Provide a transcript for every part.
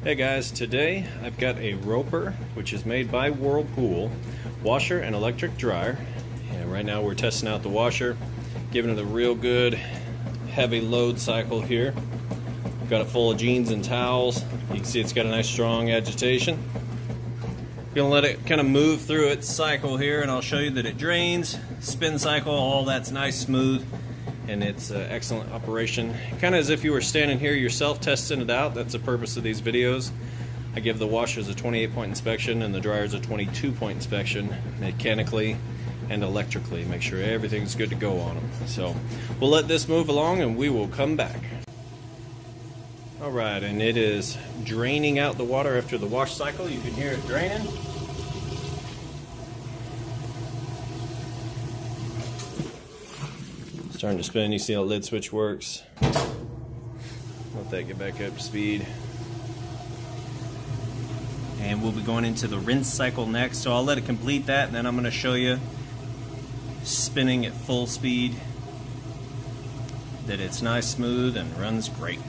Hey guys, today I've got a Roper, which is made by Whirlpool, washer and electric dryer. And right now we're testing out the washer, giving it a real good heavy load cycle here. We've got it full of jeans and towels. You can see it's got a nice strong agitation. Gonna let it kind of move through its cycle here, and I'll show you that it drains, spin cycle, all that's nice, smooth, and it's excellent operation. Kind of as if you were standing here yourself testing it out. That's the purpose of these videos. I give the washers a 28-point inspection and the dryers a 22-point inspection, mechanically and electrically. Make sure everything's good to go on them. So we'll let this move along and we will come back. Alright, and it is draining out the water after the wash cycle. You can hear it draining. Starting to spin. You see how the lid switch works. Let that get back up to speed. And we'll be going into the rinse cycle next, so I'll let it complete that, and then I'm going to show you spinning at full speed that it's nice, smooth, and runs great.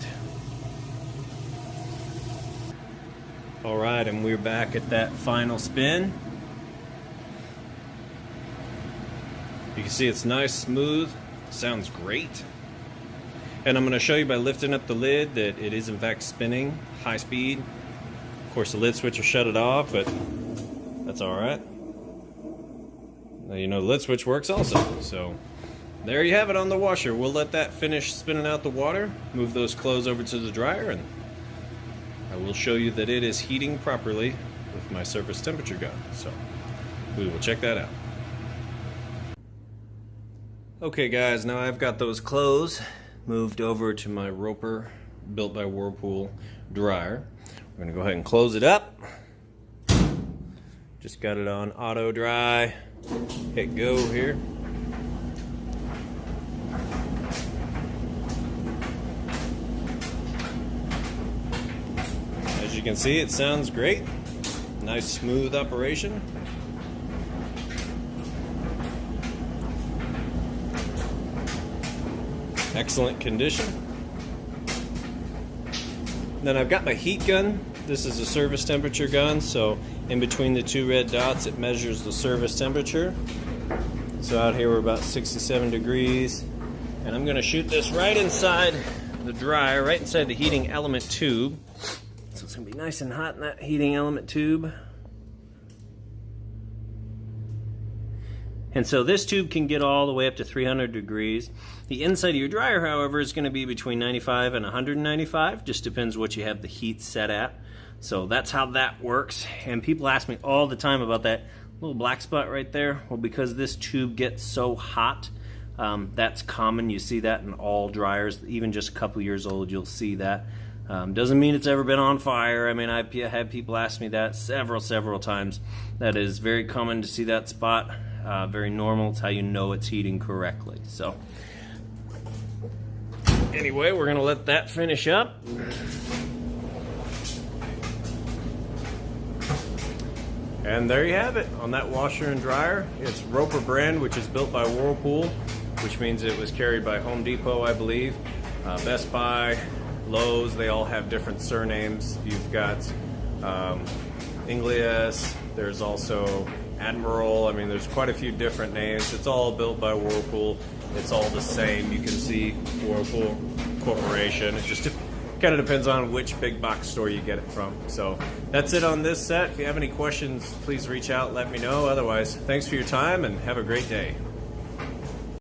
Alright, and we're back at that final spin. You can see it's nice, smooth, sounds great. And I'm going to show you by lifting up the lid that it is in fact spinning high speed. Of course the lid switch will shut it off, but that's alright. Now you know the lid switch works also. So there you have it on the washer. We'll let that finish spinning out the water, move those clothes over to the dryer, and I will show you that it is heating properly with my surface temperature gun. So we will check that out. Okay guys, now I've got those clothes moved over to my Roper built by Whirlpool dryer. We're going to go ahead and close it up. Just got it on auto dry. Hit go here. As you can see, it sounds great. Nice smooth operation. Excellent condition. Then I've got my heat gun. This is a service temperature gun, so in between the two red dots it measures the service temperature. So out here we're about 67 degrees, and I'm going to shoot this right inside the dryer, right inside the heating element tube. So it's going to be nice and hot in that heating element tube. And so this tube can get all the way up to 300 degrees. The inside of your dryer, however, is going to be between 95 and 195. Just depends what you have the heat set at. So that's how that works. And people ask me all the time about that little black spot right there. Well, because this tube gets so hot, that's common. You see that in all dryers. Even just a couple years old, you'll see that. Doesn't mean it's ever been on fire. I mean, I've had people ask me that several times. That is very common to see that spot. Very normal. It's how you know it's heating correctly. So anyway, we're going to let that finish up. And there you have it on that washer and dryer. It's Roper brand, which is built by Whirlpool, which means it was carried by Home Depot, I believe. Best Buy, Lowe's, they all have different surnames. You've got Inglias, there's also Admiral. I mean, there's quite a few different names. It's all built by Whirlpool. It's all the same. You can see Whirlpool Corporation. It just kind of depends on which big box store you get it from. So that's it on this set. If you have any questions, please reach out, let me know. Otherwise, thanks for your time and have a great day.